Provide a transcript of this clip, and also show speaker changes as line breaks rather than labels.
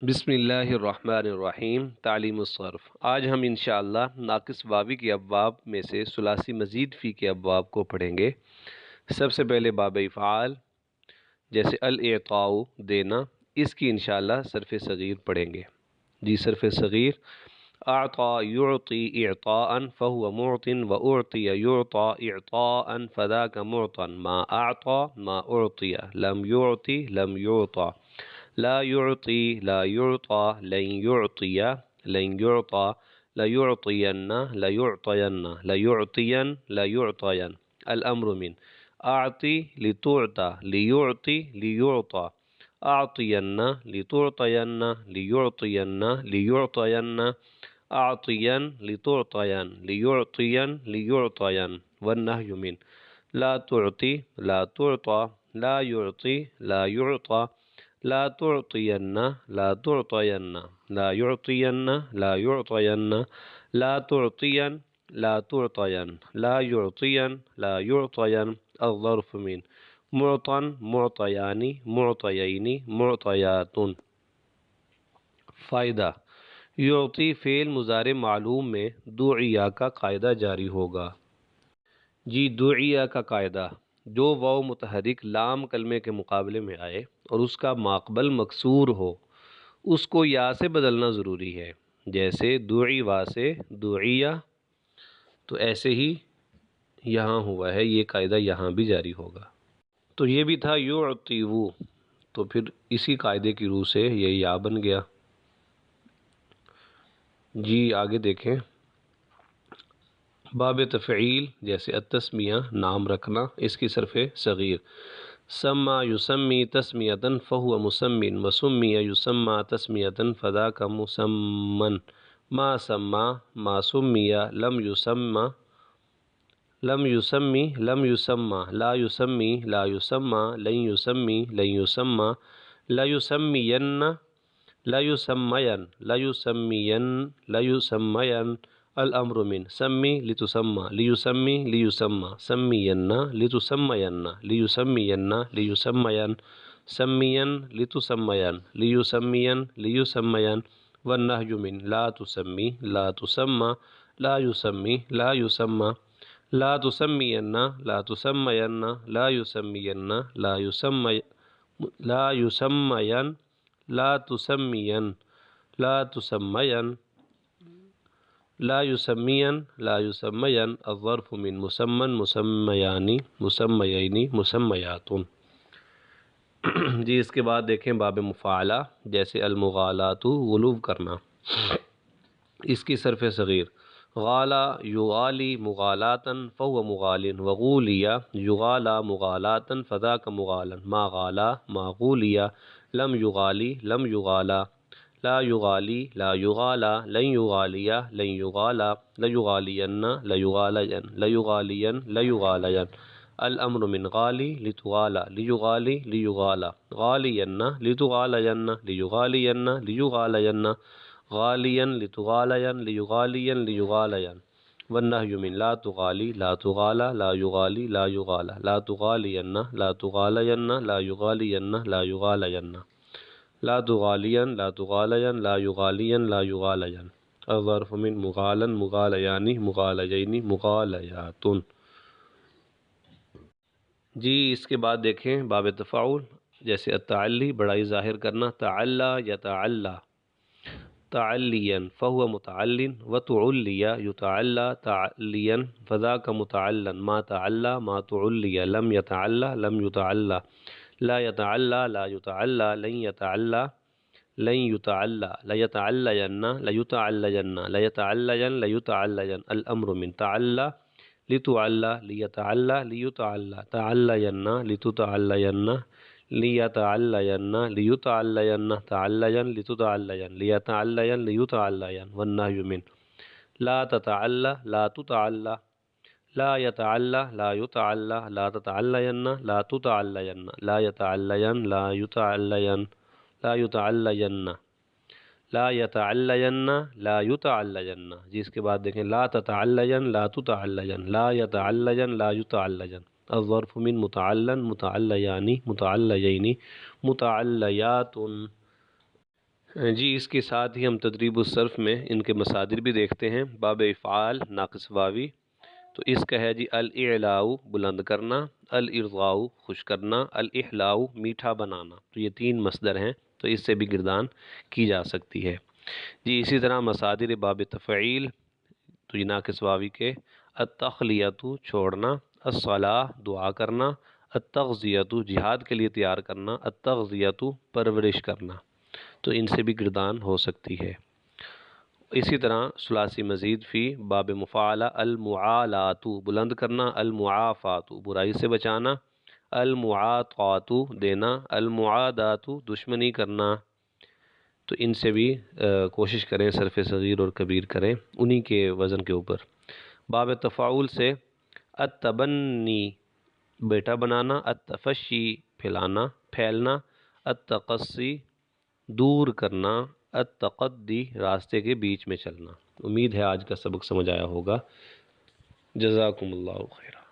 بسم اللہ الرحمن الرحیم۔ تعلیم الصرف۔ آج ہم انشاءاللہ ناقص واوی کے ابواب میں سے ثلاثی مزید فی کے ابواب کو پڑھیں گے۔ سب سے پہلے باب افعال جیسے الاعطاء دینا، اس کی انشاءاللہ صرف صغیر پڑھیں گے۔ جی صرف صغیر، اعطى يعطي اعطاء فهو معط واعطي يعطى اعطاء فذاك معط ما اعطى ما اعطي لم يعطي لم يعطى لا يعطي لا يعطى لن يعطي لن يعطى ليعطين ليعطين ليعطين ليعطين الأمر من أعطي لتعطى ليعطي ليعطى أعطين لتعطين ليعطين ليعطين أعطيا لتعطين ليعطين ليعطين والنهي من لا تعطي لا تعطى لا يعطي لا يعطى لا تعطين لا تعطين لا يعطين لا يعطين لا تعطين لا تعطين لا يعطين لا يعطين الظرف من معطا معطيان معطيين معطيات۔ فائدہ: یعطی فعل مضارع معلوم میں دعیہ کا قاعدہ جاری ہوگا۔ جی دعیہ کا قاعدہ، جو واو متحرک لام کلمے کے مقابلے میں آئے اور اس کا ماقبل مکسور ہو اس کو یا سے بدلنا ضروری ہے۔ جیسے دعی وا سے دعیہ، تو ایسے ہی یہاں ہوا ہے، یہ قاعدہ یہاں بھی جاری ہوگا۔ تو یہ بھی تھا یعطیو، تو پھر اسی قاعدے کی روح سے یہ یا بن گیا۔ جی آگے دیکھیں، باب تفعیل جیسے التسمیہ نام رکھنا، اس کی صرف صغیر سما یسمی تسمیۃ فہو مسمن وسمی یسمى تسمیۃ فذاک مسمن ما سما ما سمی لم یسمى لم یسمی لم یسمى لا یسمی لا یسمى لن یسمی لن یسمى لا یسمین لا یسمین لا یسمین لا یسمین الامر من سمی لتسمى لیسمی لیسمى سمین لتسمین لیسمین لیسمین سمین لتسمین لیسمین لیسمین والنهی من لا تسمی لا تسمى لا یسمی لا یسمى لا تسمین لا تسمین لا یسمین لا یسمی لا یسمین لا تسمین لا تسمین لا یسمین لا یسمین الظرف من مسمن مسمیان مسمیین مسمیات۔ جی اس کے بعد دیکھیں باب مفاعلہ جیسے المغالات غلو کرنا، اس کی صرف صغیر غالا یغالی مغالاتا فهو مغال وغولیا یغالا مغالاتا فذاک مغالا ما غالا ما غولیا لم یغالی لم یغالا لا یغالی لا یغالا لن یغالیا لن یغالا لیغالین لیغالین لیغالین لیغالین الامر من غالی لتغالا لیغالی لیغالا غالین لتغالین لیغالین لیغالین غالین لتغالین لیغالین لیغالین والنهی من لا تغالی لا تغالا لا یغالی لا یغالا لا تغالین لا تغالین لا یغالین لا یغالین لا تغالین لا تغالین لا یغالین لا یغالین الظرف من مغالا مغالیان مغالیین مغالیات۔ جی اس کے بعد دیکھیں باب تفاعل جیسے التعلی بڑائی ظاہر کرنا، تعلی یتعلی تعلیا فهو متعل وتعلی یتعلی تعلیا فذاک متعلا ما تعلی ما تعلی لم یتعلی لم یتعلی لا يتعلى لا يتعلى لن يتعلى لن يتعلى لا يتعلين لا يتعلين لا يتعلين لا يتعلين الأمر من تعلى لتعلى ليتعلى ليتعلى تعلين لتتعلين ليتعلين ليتعلين تعلين لتتعلين ليتعلين ليتعلين والنهي من لا تتعلى لا تتعلى لا يتعلى لا يتعلى لا تتعلين لا تتعلين لا يتعلين لا يتعلين لا يتعلين لا يتعلين لا يتعلين۔ جی اس کے بعد دیکھیں لا تتعلين لا تتعلين لا يتعلين لا يتعلين الظرف من متعلن متعلیان متعلیین متعلیات۔ جی اس کے ساتھ ہی ہم تدریب الصرف میں ان کے مصادر بھی دیکھتے ہیں۔ باب افعال ناقص واوی، تو اس کا ہے جی الاعلاء بلند کرنا، الارضاء خوش کرنا، الاحلاء میٹھا بنانا، تو یہ تین مصدر ہیں، تو اس سے بھی گردان کی جا سکتی ہے۔ جی اسی طرح مصادر باب تفعیل، تو یہ ناقص واوی کے التخلیۃ چھوڑنا، الصلاۃ دعا کرنا، التغذیۃ جہاد کے لیے تیار کرنا، التغذیۃ پرورش کرنا، تو ان سے بھی گردان ہو سکتی ہے۔ اسی طرح ثلاثی مزید فی باب مفاعلہ المعالات بلند کرنا، المعافات برائی سے بچانا، المعاطات دینا، المعادات دشمنی کرنا، تو ان سے بھی کوشش کریں صرف صغیر اور کبیر کریں انہی کے وزن کے اوپر۔ باب تفاعل سے التبنی بیٹا بنانا، التفشی پھیلانا پھیلنا، التقصی دور کرنا، التقدی راستے کے بیچ میں چلنا۔ امید ہے آج کا سبق سمجھ آیا ہوگا۔ جزاکم اللہ خیر۔